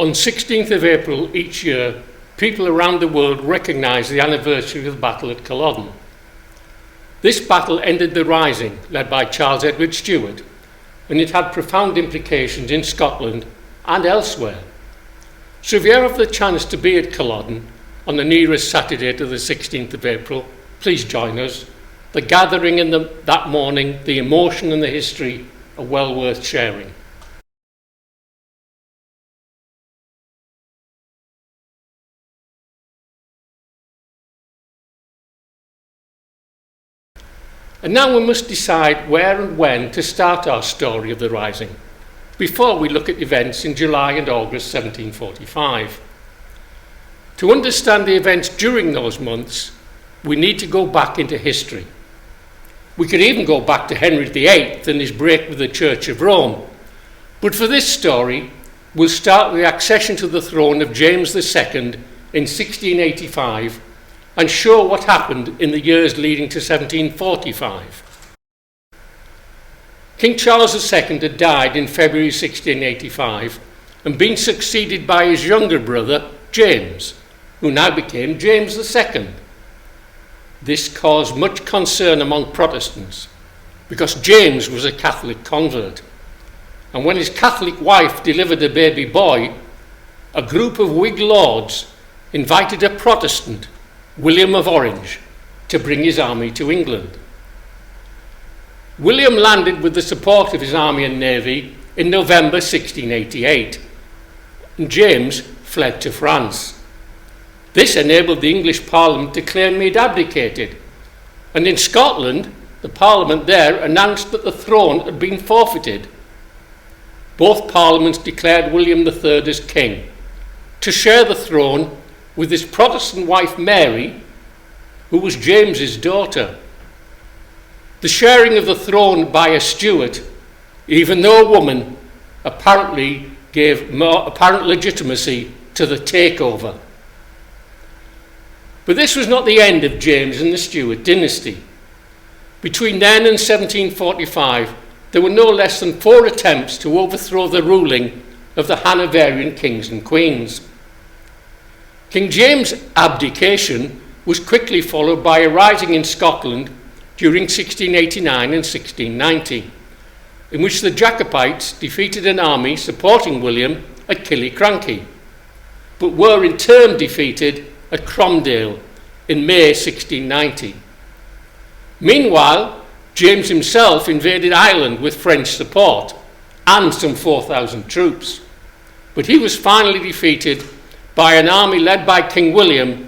On 16th of April each year, people around the world recognise the anniversary of the battle at Culloden. This battle ended the Rising, led by Charles Edward Stuart, and it had profound implications in Scotland and elsewhere. So if you have the chance to be at Culloden on the nearest Saturday to the 16th of April, please join us. The gathering in that morning, the emotion and the history are well worth sharing. And now we must decide where and when to start our story of the Rising, before we look at events in July and August 1745. To understand the events during those months, we need to go back into history. We could even go back to Henry VIII and his break with the Church of Rome. But for this story, we'll start with the accession to the throne of James II in 1685 and show what happened in the years leading to 1745. King Charles II had died in February 1685 and been succeeded by his younger brother, James, who now became James II. This caused much concern among Protestants because James was a Catholic convert. And when his Catholic wife delivered a baby boy, a group of Whig lords invited a Protestant, William of Orange, to bring his army to England. William landed with the support of his army and navy in November 1688, and James fled to France. This enabled the English Parliament to claim he had abdicated, and in Scotland, the Parliament there announced that the throne had been forfeited. Both parliaments declared William III as king, to share the throne with his Protestant wife Mary, who was James's daughter. The sharing of the throne by a Stuart, even though a woman, apparently gave more apparent legitimacy to the takeover. But this was not the end of James and the Stuart dynasty. Between then and 1745, there were no less than 4 attempts to overthrow the ruling of the Hanoverian kings and queens. King James' abdication was quickly followed by a rising in Scotland during 1689 and 1690, in which the Jacobites defeated an army supporting William at Killiecrankie, but were in turn defeated at Cromdale in May 1690. Meanwhile, James himself invaded Ireland with French support and some 4,000 troops, but he was finally defeated by an army led by King William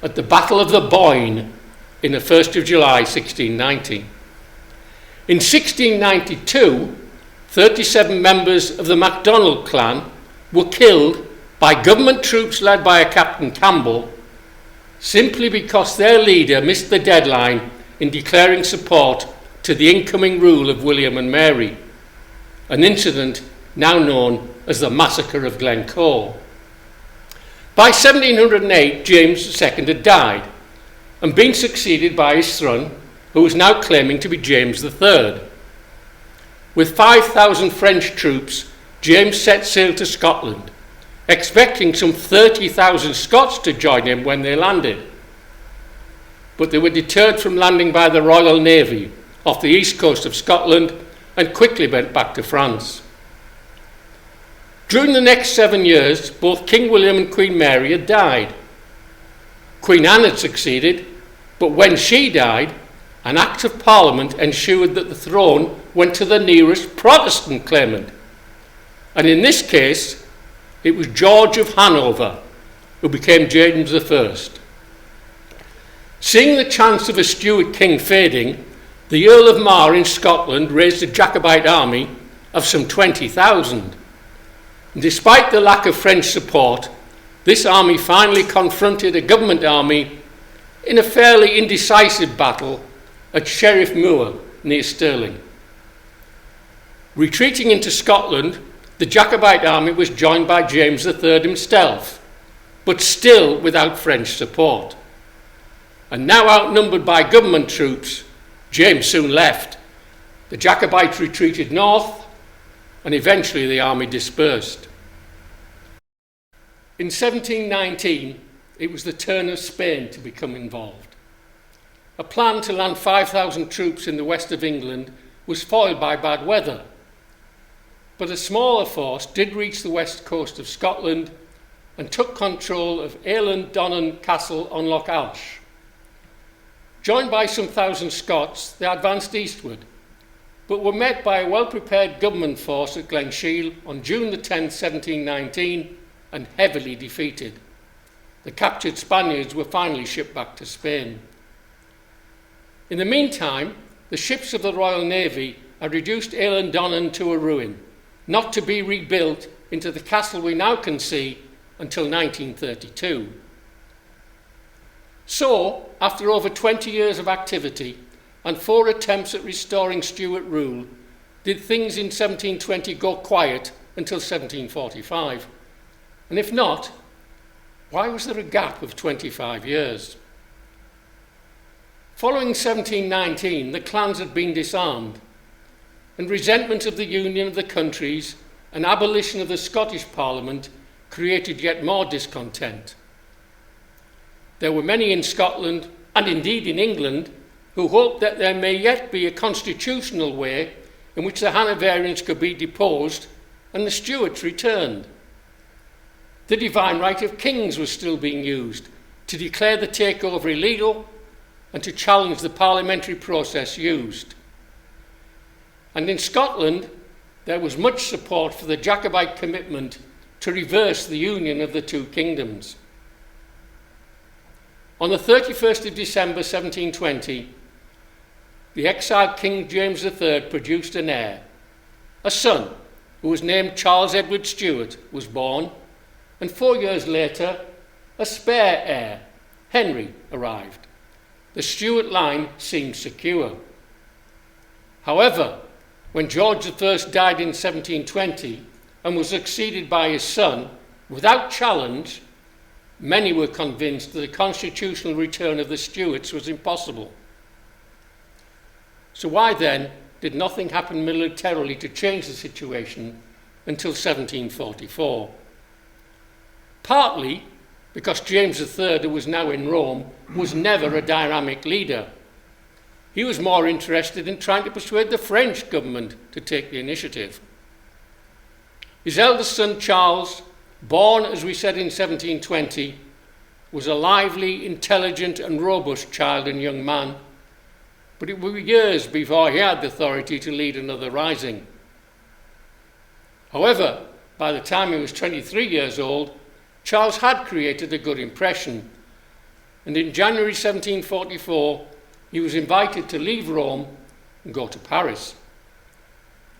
at the Battle of the Boyne in the 1st of July 1690. In 1692, 37 members of the MacDonald clan were killed by government troops led by a Captain Campbell simply because their leader missed the deadline in declaring support to the incoming rule of William and Mary, an incident now known as the Massacre of Glencoe. By 1708, James II had died and been succeeded by his son, who was now claiming to be James III. With 5,000 French troops, James set sail to Scotland, expecting some 30,000 Scots to join him when they landed. But they were deterred from landing by the Royal Navy off the east coast of Scotland and quickly went back to France. During the next 7 years, both King William and Queen Mary had died. Queen Anne had succeeded, but when she died, an Act of Parliament ensured that the throne went to the nearest Protestant claimant. And in this case, it was George of Hanover, who became James I. Seeing the chance of a Stuart king fading, the Earl of Mar in Scotland raised a Jacobite army of some 20,000. Despite the lack of French support, this army finally confronted a government army in a fairly indecisive battle at Sheriff Moor near Stirling. Retreating into Scotland, the Jacobite army was joined by James III himself, but still without French support. And now outnumbered by government troops, James soon left. The Jacobites retreated north, and eventually the army dispersed. In 1719, it was the turn of Spain to become involved. A plan to land 5,000 troops in the west of England was foiled by bad weather, but a smaller force did reach the west coast of Scotland and took control of Ewen Macniven Castle on Loch Alsh. Joined by some thousand Scots, they advanced eastward, but were met by a well-prepared government force at Glenshiel on June the 10th, 1719, and heavily defeated. The captured Spaniards were finally shipped back to Spain. In the meantime, the ships of the Royal Navy had reduced Ewen Macniven to a ruin, not to be rebuilt into the castle we now can see until 1932. So, after over 20 years of activity and 4 attempts at restoring Stuart rule, did things in 1720 go quiet until 1745? And if not, why was there a gap of 25 years? Following 1719, the clans had been disarmed, and resentment of the union of the countries and abolition of the Scottish Parliament created yet more discontent. There were many in Scotland, and indeed in England, who hoped that there may yet be a constitutional way in which the Hanoverians could be deposed and the Stuarts returned. The divine right of kings was still being used to declare the takeover illegal and to challenge the parliamentary process used. And in Scotland, there was much support for the Jacobite commitment to reverse the union of the two kingdoms. On the 31st of December 1720, the exiled King James III produced an heir. A son, who was named Charles Edward Stuart, was born, and 4 years later, a spare heir, Henry, arrived. The Stuart line seemed secure. However, when George I died in 1720 and was succeeded by his son, without challenge, many were convinced that a constitutional return of the Stuarts was impossible. So why then did nothing happen militarily to change the situation until 1744? Partly because James III, who was now in Rome, was never a dynamic leader. He was more interested in trying to persuade the French government to take the initiative. His eldest son, Charles, born, as we said, in 1720, was a lively, intelligent and robust child and young man, but it would be years before he had the authority to lead another rising. However, by the time he was 23 years old, Charles had created a good impression, and in January 1744, he was invited to leave Rome and go to Paris.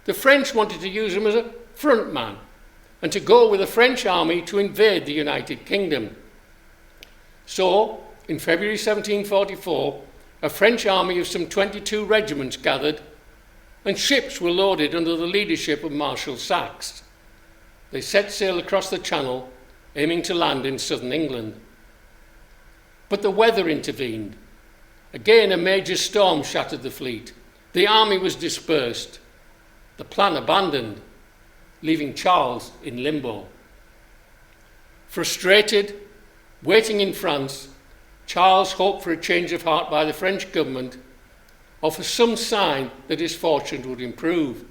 The French wanted to use him as a front man and to go with a French army to invade the United Kingdom. So, in February 1744, a French army of some 22 regiments gathered, and ships were loaded under the leadership of Marshal Saxe. They set sail across the Channel, aiming to land in southern England. But the weather intervened. Again, a major storm shattered the fleet. The army was dispersed. The plan abandoned, leaving Charles in limbo. Frustrated, waiting in France, Charles hoped for a change of heart by the French government or for some sign that his fortunes would improve.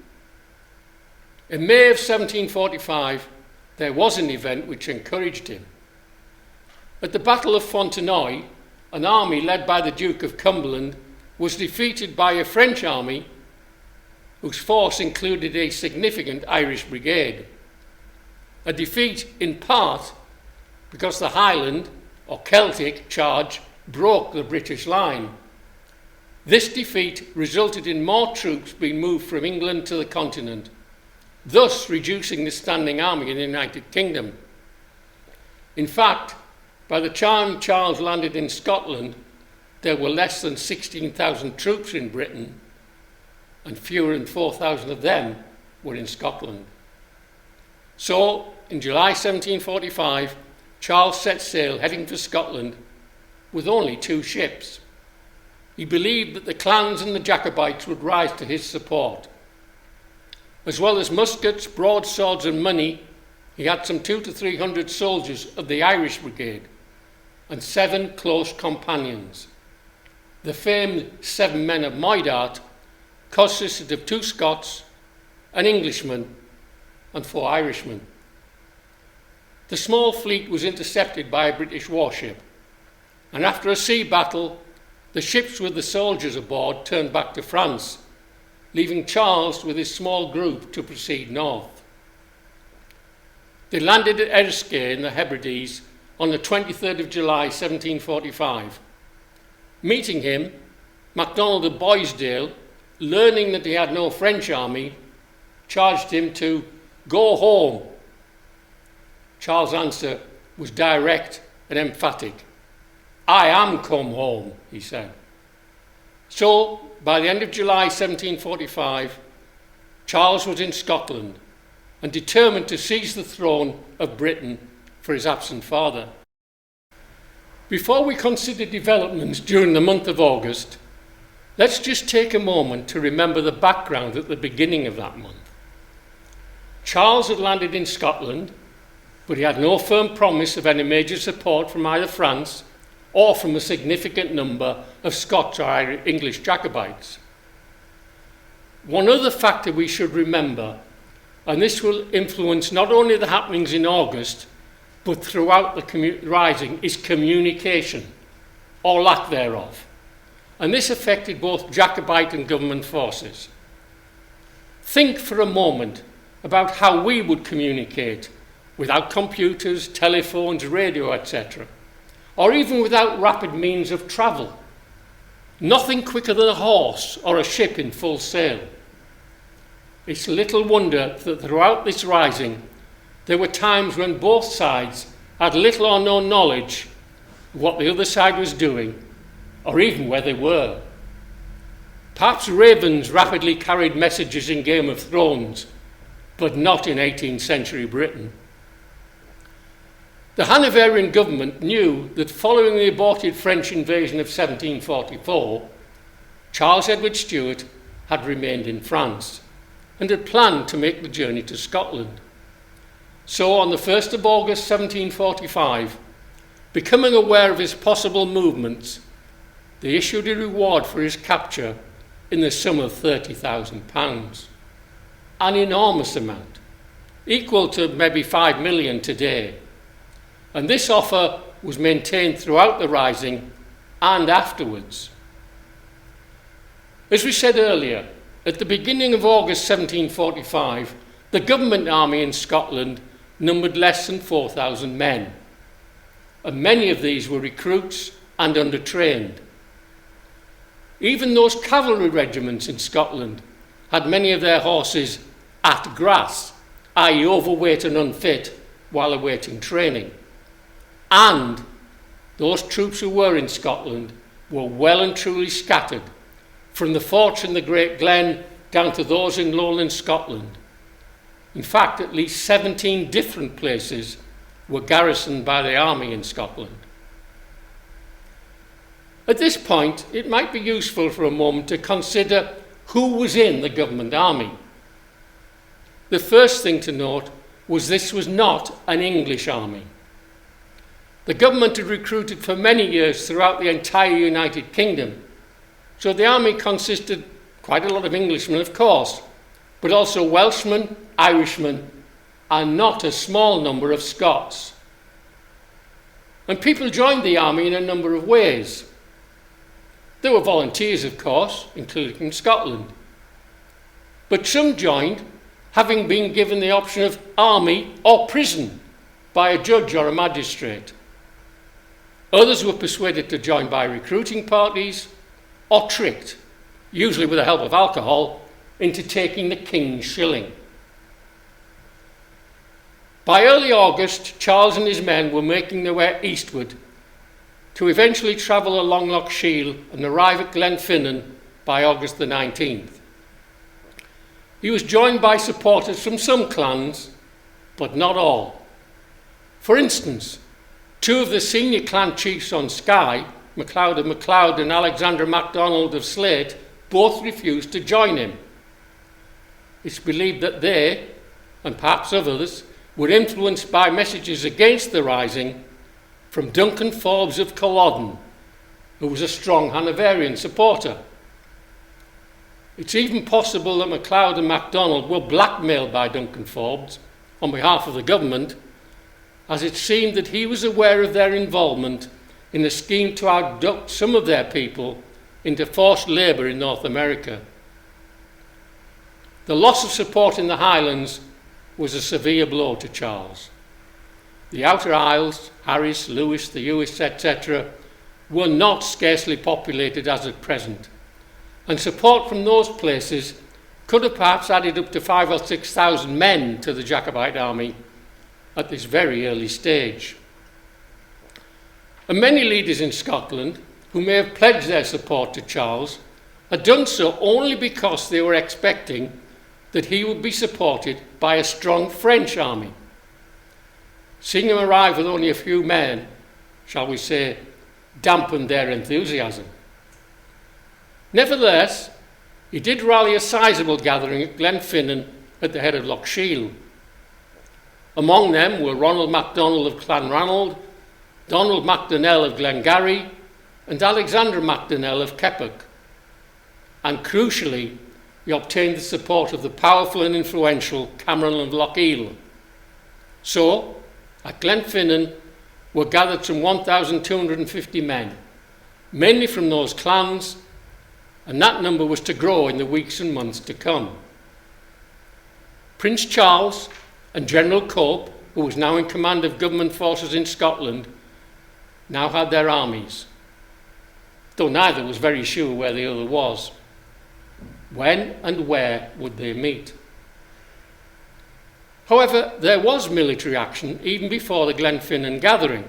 In May of 1745, there was an event which encouraged him. At the Battle of Fontenoy, an army led by the Duke of Cumberland was defeated by a French army whose force included a significant Irish brigade. A defeat in part because the Highland or Celtic charge broke the British line. This defeat resulted in more troops being moved from England to the continent, thus reducing the standing army in the United Kingdom. In fact, by the time Charles landed in Scotland, there were less than 16,000 troops in Britain, and fewer than 4,000 of them were in Scotland. So, in July 1745, Charles set sail heading for Scotland with only 2 ships. He believed that the clans and the Jacobites would rise to his support. As well as muskets, broadswords and money, He had some 200 to 300 soldiers of the Irish Brigade and 7 close companions. The famed 7 men of Moidart consisted of 2 Scots, an Englishman, and 4 Irishmen. The small fleet was intercepted by a British warship, and after a sea battle, the ships with the soldiers aboard turned back to France, leaving Charles with his small group to proceed north. They landed at Erskine in the Hebrides on the 23rd of July 1745. Meeting him, MacDonald of Boisdale, learning that he had no French army, charged him to go home. Charles' answer was direct and emphatic. "I am come home," he said. So, by the end of July 1745, Charles was in Scotland and determined to seize the throne of Britain for his absent father. Before we consider developments during the month of August, let's just take a moment to remember the background at the beginning of that month. Charles had landed in Scotland, but he had no firm promise of any major support from either France or from a significant number of Scots or English Jacobites. One other factor we should remember, and this will influence not only the happenings in August, but throughout the Rising, is communication, or lack thereof. And this affected both Jacobite and government forces. Think for a moment about how we would communicate without computers, telephones, radio, etc., or even without rapid means of travel. Nothing quicker than a horse or a ship in full sail. It's little wonder that throughout this rising, there were times when both sides had little or no knowledge of what the other side was doing, or even where they were. Perhaps ravens rapidly carried messages in Game of Thrones, but not in 18th century Britain. The Hanoverian Government knew that following the aborted French invasion of 1744, Charles Edward Stuart had remained in France and had planned to make the journey to Scotland. So on the 1st of August 1745, becoming aware of his possible movements, they issued a reward for his capture in the sum of £30,000, an enormous amount, equal to maybe 5 million today. And this offer was maintained throughout the Rising and afterwards. As we said earlier, at the beginning of August 1745, the government army in Scotland numbered less than 4,000 men, and many of these were recruits and undertrained. Even those cavalry regiments in Scotland had many of their horses at grass, i.e. overweight and unfit, while awaiting training. And those troops who were in Scotland were well and truly scattered, from the forts in the Great Glen down to those in lowland Scotland. In fact, at least 17 different places were garrisoned by the army in Scotland. At this point, it might be useful for a moment to consider who was in the government army. The first thing to note was this was not an English army. The government had recruited for many years throughout the entire United Kingdom, so the army consisted quite a lot of Englishmen, of course, but also Welshmen, Irishmen, and not a small number of Scots. And people joined the army in a number of ways. There were volunteers, of course, including from Scotland. But some joined, having been given the option of army or prison by a judge or a magistrate. Others were persuaded to join by recruiting parties or tricked, usually with the help of alcohol, into taking the king's shilling. By early August, Charles and his men were making their way eastward to eventually travel along Loch Shiel and arrive at Glenfinnan by August the 19th. He was joined by supporters from some clans, but not all. For instance, 2 of the senior clan chiefs on Skye, MacLeod of MacLeod and Alexander MacDonald of Slate, both refused to join him. It's believed that they, and perhaps others, were influenced by messages against the rising from Duncan Forbes of Culloden, who was a strong Hanoverian supporter. It's even possible that MacLeod and MacDonald were blackmailed by Duncan Forbes on behalf of the government, as it seemed that he was aware of their involvement in a scheme to abduct some of their people into forced labour in North America. The loss of support in the Highlands was a severe blow to Charles. The Outer Isles, Harris, Lewis, the Uist, etc., were not scarcely populated as at present, and support from those places could have perhaps added up to 5,000 or 6,000 men to the Jacobite army at this very early stage. And many leaders in Scotland, who may have pledged their support to Charles, had done so only because they were expecting that he would be supported by a strong French army. Seeing him arrive with only a few men, shall we say, dampened their enthusiasm. Nevertheless, he did rally a sizable gathering at Glenfinnan at the head of Loch Shiel. Among them were Ronald MacDonald of Clanranald, Donald MacDonnell of Glengarry, and Alexander MacDonnell of Keppoch. And crucially, he obtained the support of the powerful and influential Cameron of Lochiel. So, at Glenfinnan were gathered some 1,250 men, mainly from those clans, and that number was to grow in the weeks and months to come. Prince Charles and General Cope, who was now in command of government forces in Scotland, now had their armies, though neither was very sure where the other was. When and where would they meet? However, there was military action even before the Glenfinnan gathering.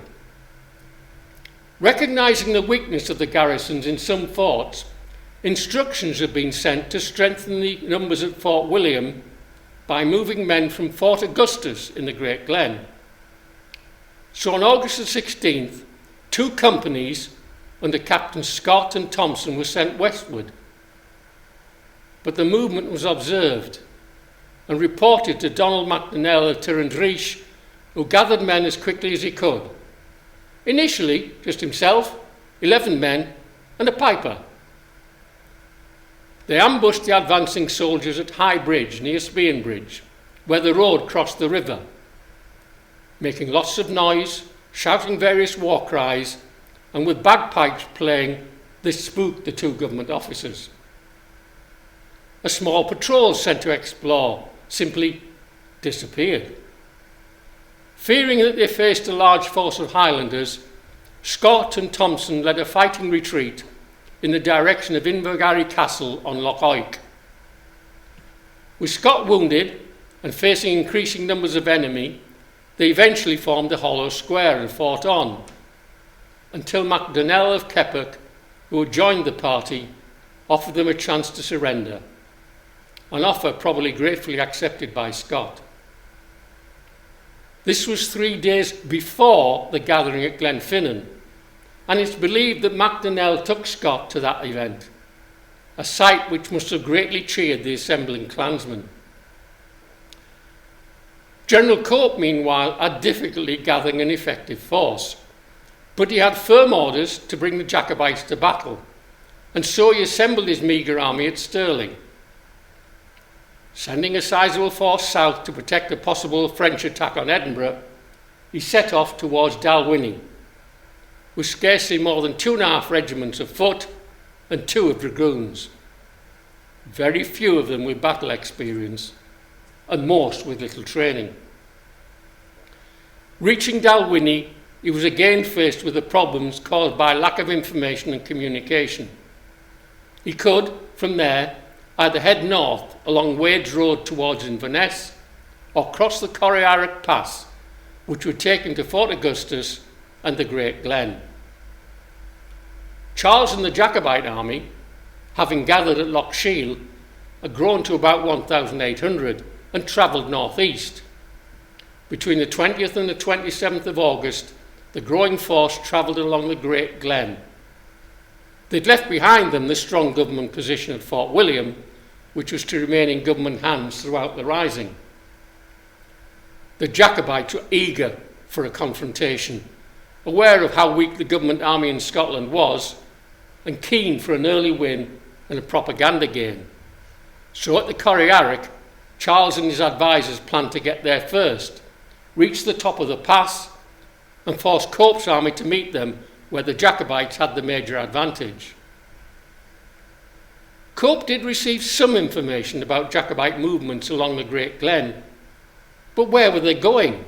Recognising the weakness of the garrisons in some forts, instructions had been sent to strengthen the numbers at Fort William by moving men from Fort Augustus in the Great Glen. So on August the 16th, 2 companies under Captains Scott and Thompson were sent westward. But the movement was observed and reported to Donald MacDonnell of Tirandreich, who gathered men as quickly as he could. Initially, just himself, 11 men, and a piper. They ambushed the advancing soldiers at High Bridge, near Spearnbridge, where the road crossed the river, making lots of noise, shouting various war cries, and with bagpipes playing, this spooked the 2 government officers. A small patrol sent to explore simply disappeared. Fearing that they faced a large force of Highlanders, Scott and Thompson led a fighting retreat in the direction of Invergarry Castle on Loch Oik. With Scott wounded and facing increasing numbers of enemy, they eventually formed a hollow square and fought on, until MacDonnell of Keppoch, who had joined the party, offered them a chance to surrender, an offer probably gratefully accepted by Scott. This was 3 days before the gathering at Glenfinnan, and it's believed that MacDonnell took Scott to that event, a sight which must have greatly cheered the assembling clansmen. General Cope, meanwhile, had difficulty gathering an effective force, but he had firm orders to bring the Jacobites to battle, and so he assembled his meagre army at Stirling. Sending a sizable force south to protect a possible French attack on Edinburgh, he set off towards Dalwhinnie, with scarcely more than 2.5 regiments of foot and 2 of dragoons, very few of them with battle experience, and most with little training. Reaching Dalwhinnie, he was again faced with the problems caused by lack of information and communication. He could, from there, either head north along Wade's Road towards Inverness or cross the Corriarrack Pass, which would take him to Fort Augustus and the Great Glen. Charles and the Jacobite army, having gathered at Loch Shiel, had grown to about 1,800 and travelled northeast. Between the 20th and the 27th of August, the growing force travelled along the Great Glen. They'd left behind them the strong government position at Fort William, which was to remain in government hands throughout the rising. The Jacobites were eager for a confrontation, aware of how weak the government army in Scotland was, and keen for an early win and a propaganda gain. So at the Corryarrick, Charles and his advisers planned to get there first, reach the top of the pass, and force Cope's army to meet them where the Jacobites had the major advantage. Cope did receive some information about Jacobite movements along the Great Glen, but where were they going?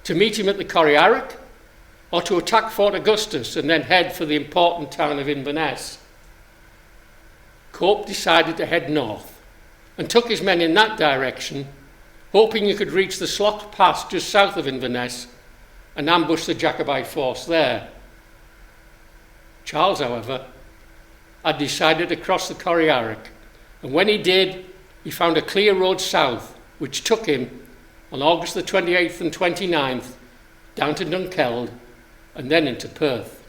To meet him at the Corryarrick, or to attack Fort Augustus and then head for the important town of Inverness? Cope decided to head north and took his men in that direction, hoping he could reach the Slough Pass just south of Inverness and ambush the Jacobite force there. Charles, however, had decided to cross the Corryarrick, and when he did, he found a clear road south, which took him on August the 28th and 29th down to Dunkeld and then into Perth.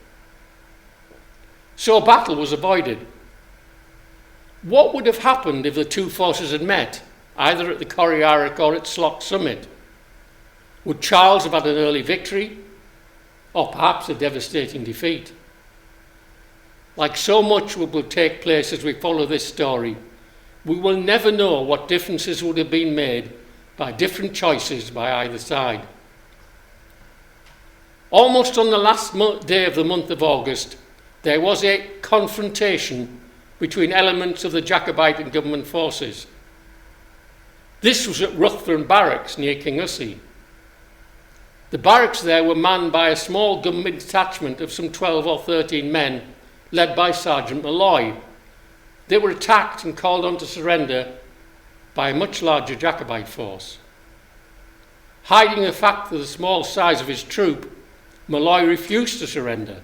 So a battle was avoided. What would have happened if the two forces had met, either at the Corryarrick or at Slough Summit? Would Charles have had an early victory, or perhaps a devastating defeat? Like so much what will take place as we follow this story, we will never know what differences would have been made by different choices by either side. Almost on the last day of the month of August, there was a confrontation between elements of the Jacobite and government forces. This was at Ruthven Barracks near Kingussie. The barracks there were manned by a small government detachment of some 12 or 13 men, led by Sergeant Malloy. They were attacked and called on to surrender by a much larger Jacobite force. Hiding the fact of the small size of his troop, Malloy refused to surrender,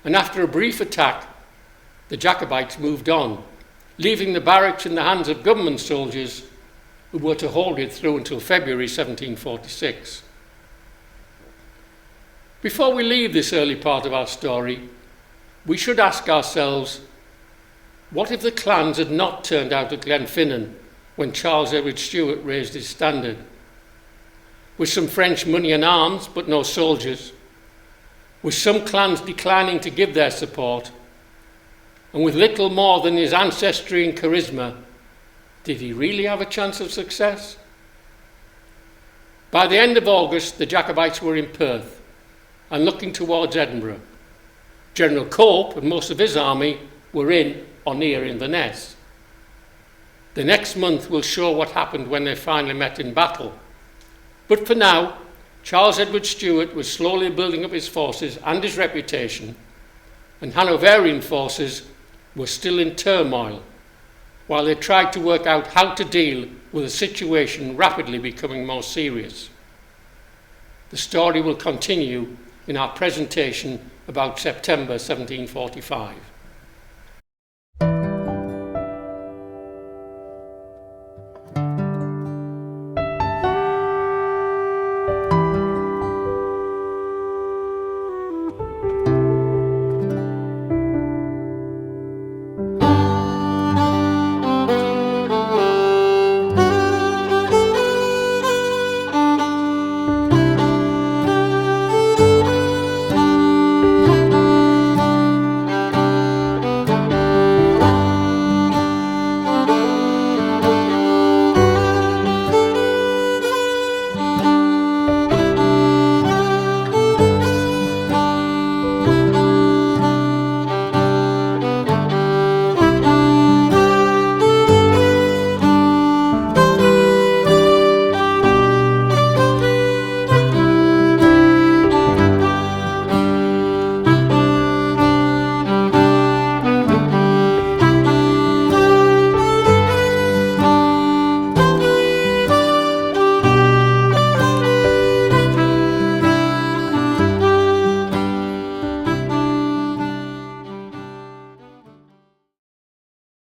and after a brief attack, the Jacobites moved on, leaving the barracks in the hands of government soldiers who were to hold it through until February 1746. Before we leave this early part of our story, we should ask ourselves, what if the clans had not turned out at Glenfinnan when Charles Edward Stuart raised his standard? With some French money and arms, but no soldiers, with some clans declining to give their support, and with little more than his ancestry and charisma, did he really have a chance of success? By the end of August, the Jacobites were in Perth and looking towards Edinburgh. General Cope and most of his army were in or near Inverness. The next month will show what happened when they finally met in battle. But for now, Charles Edward Stuart was slowly building up his forces and his reputation, and Hanoverian forces were still in turmoil, while they tried to work out how to deal with a situation rapidly becoming more serious. The story will continue in our presentation about September 1745.